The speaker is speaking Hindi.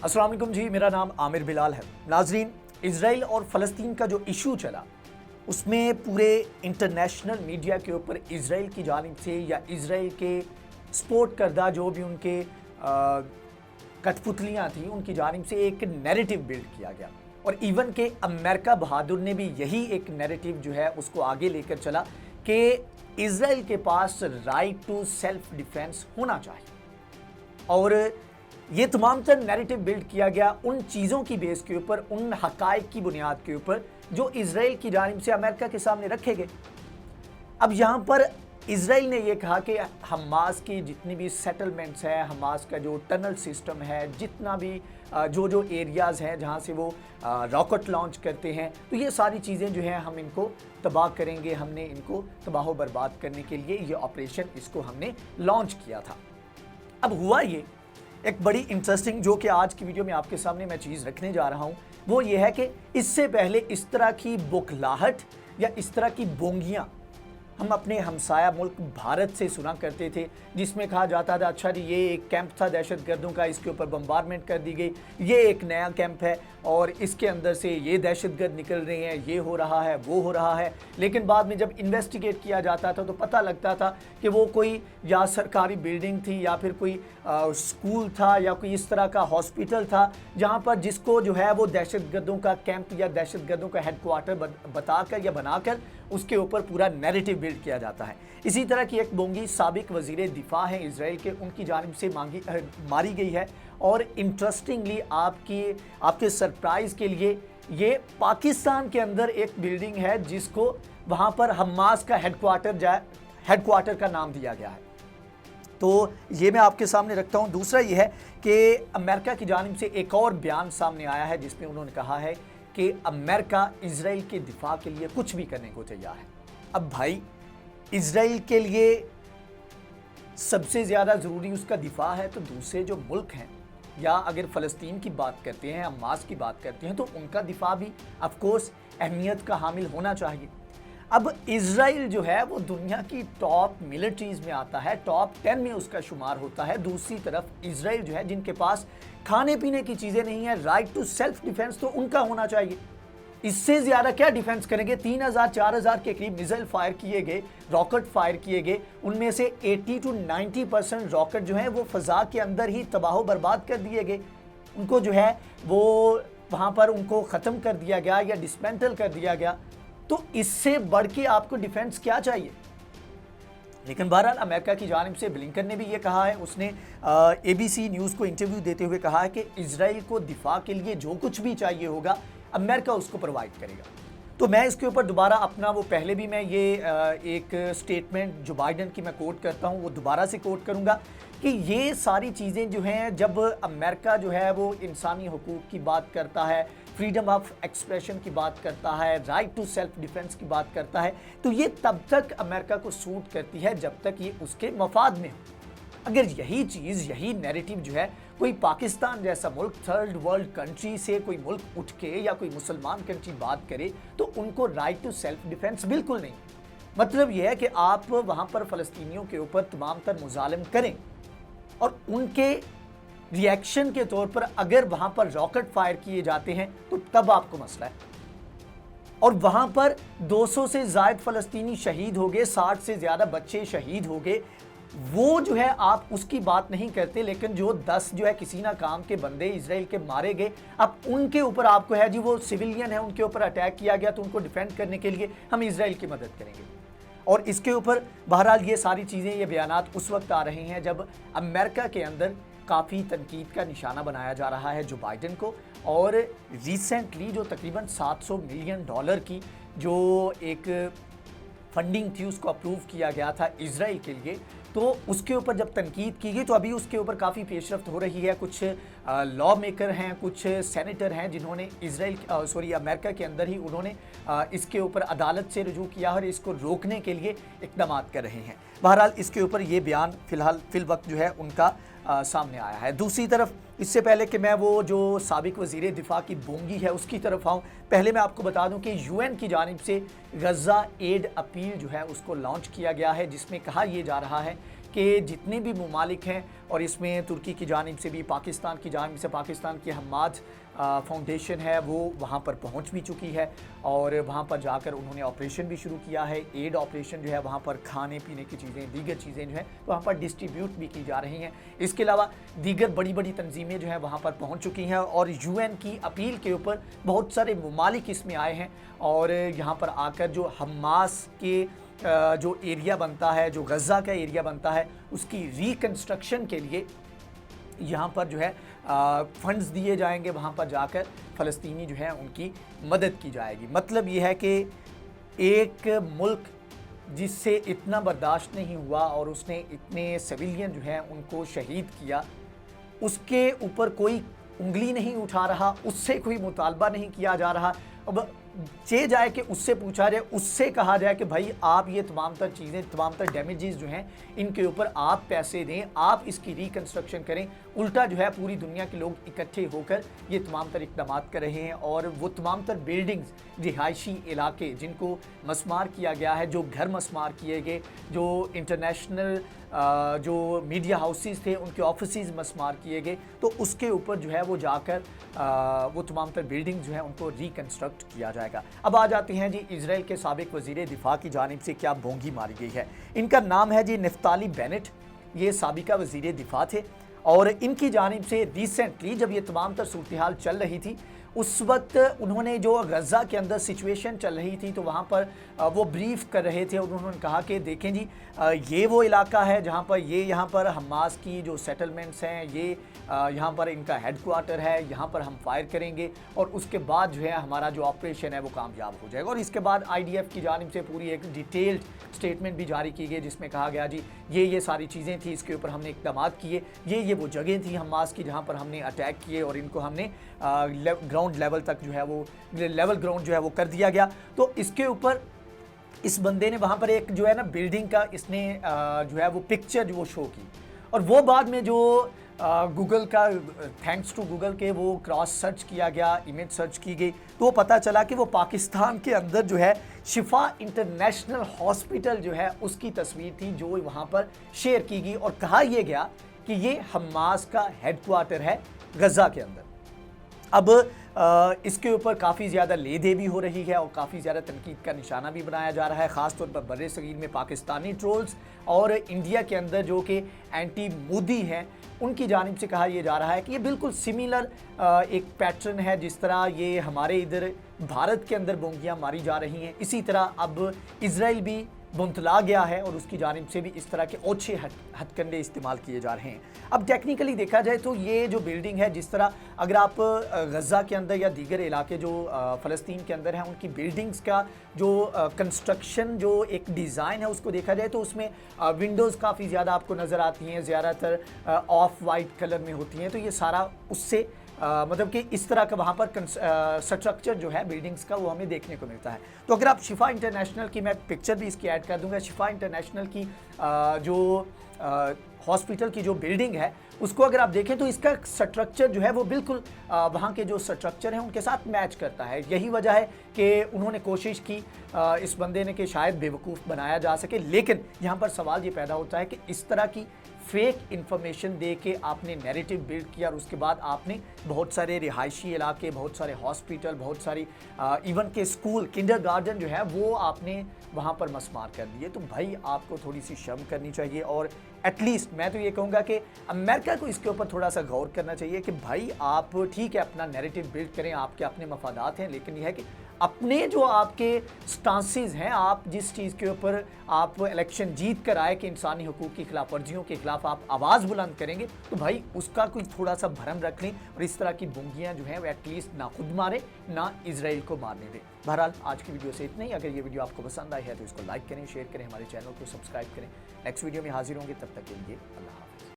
अस्सलाम वालेकुम जी, मेरा नाम आमिर बिलाल है। नाजरीन, इजराइल और फ़लस्तीन का जो इशू चला उसमें पूरे इंटरनेशनल मीडिया के ऊपर इजराइल की जानिब से या इजराइल के सपोर्ट करदा जो भी उनके कठपुतलियाँ थी उनकी जानिब से एक नैरेटिव बिल्ड किया गया और इवन के अमेरिका बहादुर ने भी यही एक नैरेटिव जो है उसको आगे लेकर चला कि इजराइल के पास राइट टू सेल्फ डिफेंस होना चाहिए। और ये तमाम तर नैरेटिव बिल्ड किया गया उन चीज़ों की बेस के ऊपर, उन हकायक की बुनियाद के ऊपर जो इजराइल की जानिब से अमेरिका के सामने रखे गए। अब यहाँ पर इजराइल ने यह कहा कि हमास की जितनी भी सेटलमेंट्स हैं, हमास का जो टनल सिस्टम है, जितना भी जो एरियाज़ हैं जहाँ से वो रॉकेट लॉन्च करते हैं, तो ये सारी चीज़ें जो हैं हम इनको तबाह करेंगे। हमने इनको तबाह बर्बाद करने के लिए ये ऑपरेशन इसको हमने लॉन्च किया था। अब हुआ ये एक बड़ी इंटरेस्टिंग, जो कि आज की वीडियो में आपके सामने मैं चीज़ रखने जा रहा हूँ, वो ये है कि इससे पहले इस तरह की बौखलाहट या इस तरह की बोंगियाँ हम अपने हमसाया मुल्क भारत से सुना करते थे, जिसमें कहा जाता था अच्छा जी ये एक कैंप था दहशतगर्दों का, इसके ऊपर बम्बारमेंट कर दी गई, ये एक नया कैंप है और इसके अंदर से ये दहशतगर्द निकल रहे हैं, ये हो रहा है, वो हो रहा है। लेकिन बाद में जब इन्वेस्टिगेट किया जाता था तो पता लगता था कि वो कोई या सरकारी बिल्डिंग थी या फिर कोई स्कूल था या कोई इस तरह का हॉस्पिटल था जहाँ पर जिसको जो है वो दहशतगर्दों का कैंप या दहशतगर्दों का हेडक्वार्टर बताकर या बनाकर उसके ऊपर पूरा नैरेटिव बिल्ड किया जाता है। इसी तरह की एक बोंगी साबिक वजीर दिफा हैं इजराइल के, उनकी जानिब से मारी गई है। और इंटरेस्टिंगली आपके सरप्राइज़ के लिए ये पाकिस्तान के अंदर एक बिल्डिंग है जिसको वहाँ पर हमास का हेडक्वार्टर का नाम दिया गया है। तो ये मैं आपके सामने रखता हूँ। दूसरा ये है कि अमेरिका की जानिब से एक और बयान सामने आया है जिसमें उन्होंने कहा है कि अमेरिका इजराइल के दिफा के लिए कुछ भी करने को तैयार है। अब भाई, इजराइल के लिए सबसे ज़्यादा ज़रूरी उसका दिफा है, तो दूसरे जो मुल्क हैं या अगर फ़लस्तीन की बात करते हैं, हमास की बात करते हैं, तो उनका दिफा भी ऑफ कोर्स अहमियत का हामिल होना चाहिए। अब इजराइल जो है वो दुनिया की टॉप मिलिट्रीज़ में आता है, टॉप 10 में उसका शुमार होता है। दूसरी तरफ इजराइल जो है जिनके पास खाने पीने की चीज़ें नहीं है, राइट टू सेल्फ डिफेंस तो उनका होना चाहिए। इससे ज़्यादा क्या डिफेंस करेंगे? 3000-4000 के करीब मिसाइल फायर किए गए, रॉकेट फायर किए गए, उनमें से 80 to 90% रॉकेट जो है वो फ़ज़ा के अंदर ही तबाह बर्बाद कर दिए गए। उनको जो है वो वहाँ पर उनको ख़त्म कर दिया गया या डिसमेंटल कर दिया गया। तो इससे बढ़ के आपको डिफेंस क्या चाहिए? लेकिन बहरहाल अमेरिका की जानिब से ब्लिंकन ने भी ये कहा है, उसने ABC न्यूज़ को इंटरव्यू देते हुए कहा है कि इजराइल को दिफा के लिए जो कुछ भी चाहिए होगा अमेरिका उसको प्रोवाइड करेगा। तो मैं इसके ऊपर दोबारा अपना वो पहले भी मैं ये एक स्टेटमेंट जो बाइडन की मैं कोट करता हूँ वो दोबारा से कोट करूँगा कि ये सारी चीज़ें जो हैं, जब अमेरिका जो है वो इंसानी हुकूक की बात करता है, फ्रीडम ऑफ एक्सप्रेशन की बात करता है, राइट टू सेल्फ डिफेंस की बात करता है, तो ये तब तक अमेरिका को सूट करती है जब तक ये उसके मफाद में हो। अगर यही चीज़, यही नैरेटिव जो है कोई पाकिस्तान जैसा मुल्क, थर्ड वर्ल्ड कंट्री से कोई मुल्क उठ के या कोई मुसलमान कंट्री बात करे तो उनको राइट टू सेल्फ डिफेंस बिल्कुल नहीं। मतलब यह है कि आप वहाँ पर फ़लस्तीनियों के ऊपर तमाम तर मुजालिम करें और उनके रिएक्शन के तौर पर अगर वहाँ पर रॉकेट फायर किए जाते हैं तो तब आपको मसला है। और वहाँ पर 200 से ज़ायद फ़लस्तीनी शहीद हो गए, 60 से ज़्यादा बच्चे शहीद हो गए, वो जो है आप उसकी बात नहीं करते। लेकिन जो 10 जो है किसी ना काम के बंदे इजराइल के मारे गए, अब उनके ऊपर आपको है जी वो सिविलियन है, उनके ऊपर अटैक किया गया तो उनको डिफेंड करने के लिए हम इजराइल की मदद करेंगे। और इसके ऊपर बहरहाल ये सारी चीज़ें, ये बयानात उस वक्त आ रहे हैं जब अमेरिका के अंदर काफ़ी तनकीद का निशाना बनाया जा रहा है जो बाइडन को। और रिसेंटली जो तकरीबन $700 मिलियन की जो एक फंडिंग थी उसको अप्रूव किया गया था इजराइल के लिए, तो उसके ऊपर जब तनकीद की गई तो अभी उसके ऊपर काफ़ी पेशरफ्त हो रही है। कुछ लॉ मेकर हैं, कुछ सेनेटर हैं जिन्होंने अमेरिका के अंदर ही उन्होंने इसके ऊपर अदालत से रुजू किया और इसको रोकने के लिए इक़दाम कर रहे हैं। बहरहाल इसके ऊपर ये बयान फिल वक्त जो है उनका सामने आया है। दूसरी तरफ इससे पहले कि मैं वो जो साबिक वज़ीर दिफा की बोंगी है उसकी तरफ आऊँ, पहले मैं आपको बता दूं कि UN की जानिब से गज़ा एड अपील जो है उसको लॉन्च किया गया है, जिसमें कहा यह जा रहा है कि जितने भी ममालिक हैं, और इसमें तुर्की की जानिब से भी, पाकिस्तान की जानिब से, पाकिस्तान की हम्माद फाउंडेशन है वो वहाँ पर पहुँच भी चुकी है और वहाँ पर जाकर उन्होंने ऑपरेशन भी शुरू किया है। एड ऑपरेशन जो है वहाँ पर खाने पीने की चीज़ें, दीगर चीज़ें जो हैं वहाँ पर डिस्ट्रीब्यूट भी की जा रही हैं। इसके अलावा दीगर बड़ी बड़ी तंजीमें जो हैं वहाँ पर पहुँच चुकी हैं और UN की अपील के ऊपर बहुत सारे ममालिक इसमें आए हैं और यहाँ पर आकर जो हमास के जो एरिया बनता है, जो गज़ा का एरिया बनता है, उसकी रिकन्स्ट्रक्शन के लिए यहाँ पर जो है फंड्स दिए जाएंगे। वहाँ पर जाकर फ़लस्तीनी जो है उनकी मदद की जाएगी। मतलब ये है कि एक मुल्क जिससे इतना बर्दाश्त नहीं हुआ और उसने इतने सिविलियन जो हैं उनको शहीद किया, उसके ऊपर कोई उंगली नहीं उठा रहा, उससे कोई मुतालबा नहीं किया जा रहा। अब चे जाए कि उससे पूछा जाए, उससे कहा जाए कि भाई आप ये तमाम तर चीज़ें, तमाम तर डैमेजेस जो हैं इनके ऊपर आप पैसे दें, आप इसकी रिकन्स्ट्रक्शन करें। उल्टा जो है पूरी दुनिया के लोग इकट्ठे होकर ये तमाम तर इक़दाम कर रहे हैं और वो तमाम तर बिल्डिंग्स, रिहायशी इलाके जिनको मसमार किया गया है, जो घर मसमार किए गए, जो इंटरनेशनल जो मीडिया हाउसेस थे उनके ऑफिसेज मसमार किए गए, तो उसके ऊपर जो है वो जाकर वो तमाम तर बिल्डिंग जो है उनको रिकन्स्ट्रक्ट किया जाएगा। अब आ जाते हैं जी इजराइल के साबिक वज़ीर दिफा की जानिब से क्या बोंगी मारी गई है। इनका नाम है जी नफ्ताली बेनेट, ये साबिका वज़ीर दिफा थे और इनकी जानिब से रिसेंटली जब ये तमाम तर सूरत हाल चल रही थी उस वक्त उन्होंने जो गज़ा के अंदर सिचुएशन चल रही थी तो वहाँ पर वो ब्रीफ कर रहे थे और उन्होंने कहा कि देखें जी ये वो इलाका है जहाँ पर यहाँ पर हमास की जो सेटलमेंट्स हैं, ये यहाँ पर इनका हेडक्वार्टर है, यहाँ पर हम फायर करेंगे और उसके बाद जो है हमारा जो ऑपरेशन है वो कामयाब हो जाएगा। और इसके बाद IDF की जानिब से पूरी एक डिटेल्ड स्टेटमेंट भी जारी की गई जिसमें कहा गया जी ये सारी चीज़ें थी, इसके ऊपर हमने इक़दाम किए, ये वो जगह थी हमास की जहाँ पर हमने अटैक किए और इनको हमने ग्राउंड लेवल तक जो है वो लेवल ग्राउंड जो है वो कर दिया गया। तो इसके ऊपर इस बंदे ने वहाँ पर एक जो है ना बिल्डिंग का इसने जो है वो पिक्चर जो वो शो की और वो बाद में जो गूगल का थैंक्स टू गूगल के वो क्रॉस सर्च किया गया, इमेज सर्च की गई तो पता चला कि वो पाकिस्तान के अंदर जो है शिफा इंटरनेशनल हॉस्पिटल जो है उसकी तस्वीर थी जो वहाँ पर शेयर की गई और कहा यह गया कि ये हमास का हेडक्वार्टर है गज़ा के अंदर। अब इसके ऊपर काफ़ी ज़्यादा ले-दे भी हो रही है और काफ़ी ज़्यादा तनकीद का निशाना भी बनाया जा रहा है, ख़ास तौर पर बर्रे सगीर में पाकिस्तानी ट्रोल्स और इंडिया के अंदर जो कि एंटी मोदी हैं उनकी जानिब से कहा यह जा रहा है कि ये बिल्कुल सिमिलर एक पैटर्न है जिस तरह ये हमारे इधर भारत के अंदर बोंगियाँ मारी जा रही हैं, इसी तरह अब इजराइल भी बुंतला गया है और उसकी जानिब से भी इस तरह के ओछे हथकंडे इस्तेमाल किए जा रहे हैं। अब टेक्निकली देखा जाए तो ये जो बिल्डिंग है, जिस तरह अगर आप गज़ा के अंदर या दीगर इलाके जो फ़लस्तीन के अंदर हैं उनकी बिल्डिंग्स का जो कंस्ट्रक्शन जो एक डिज़ाइन है उसको देखा जाए तो उसमें विंडोज़ काफ़ी ज़्यादा आपको नज़र आती हैं, ज़्यादातर ऑफ वाइट कलर में होती हैं। तो ये सारा उससे मतलब कि इस तरह का वहाँ पर स्ट्रक्चर जो है बिल्डिंग्स का वो हमें देखने को मिलता है। तो अगर आप शिफा इंटरनेशनल की, मैं पिक्चर भी इसकी ऐड कर दूंगा, शिफा इंटरनेशनल की जो हॉस्पिटल की जो बिल्डिंग है उसको अगर आप देखें तो इसका स्ट्रक्चर जो है वो बिल्कुल वहाँ के जो स्ट्रक्चर हैं उनके साथ मैच करता है। यही वजह है कि उन्होंने कोशिश की इस बंदे ने कि शायद बेवकूफ़ बनाया जा सके, लेकिन यहाँ पर सवाल ये पैदा होता है कि इस तरह की फेक इन्फॉर्मेशन दे के आपने नैरेटिव बिल्ड किया और उसके बाद आपने बहुत सारे रिहायशी इलाके, बहुत सारे हॉस्पिटल, बहुत सारी इवन के स्कूल, किंडरगार्टन जो है वो आपने वहाँ पर मसमार कर दिए। तो भाई आपको थोड़ी सी शर्म करनी चाहिए और एटलीस्ट मैं तो ये कहूँगा कि अमेरिका को इसके ऊपर थोड़ा सा गौर करना चाहिए कि भाई आप ठीक है अपना नैरेटिव बिल्ड करें, आपके अपने मफादात हैं, लेकिन यह है कि अपने जो आपके स्टांसेस हैं, आप जिस चीज़ के ऊपर आप इलेक्शन जीत कर आए कि इंसानी हकूक़ की खिलाफ वर्जियों के खिलाफ आप आवाज़ बुलंद करेंगे, तो भाई उसका कोई थोड़ा सा भरम रख लें और इस तरह की बोंगियाँ जो हैं वो एटलीस्ट ना खुद मारे ना इजराइल को मारने दें। बहरहाल आज की वीडियो से इतना ही। अगर ये वीडियो आपको पसंद आई है तो इसको लाइक करें, शेयर करें, हमारे चैनल को सब्सक्राइब करें। नेक्स्ट वीडियो में हाजिर होंगे, तब तक के लिए अल्लाह हाफ़िज़।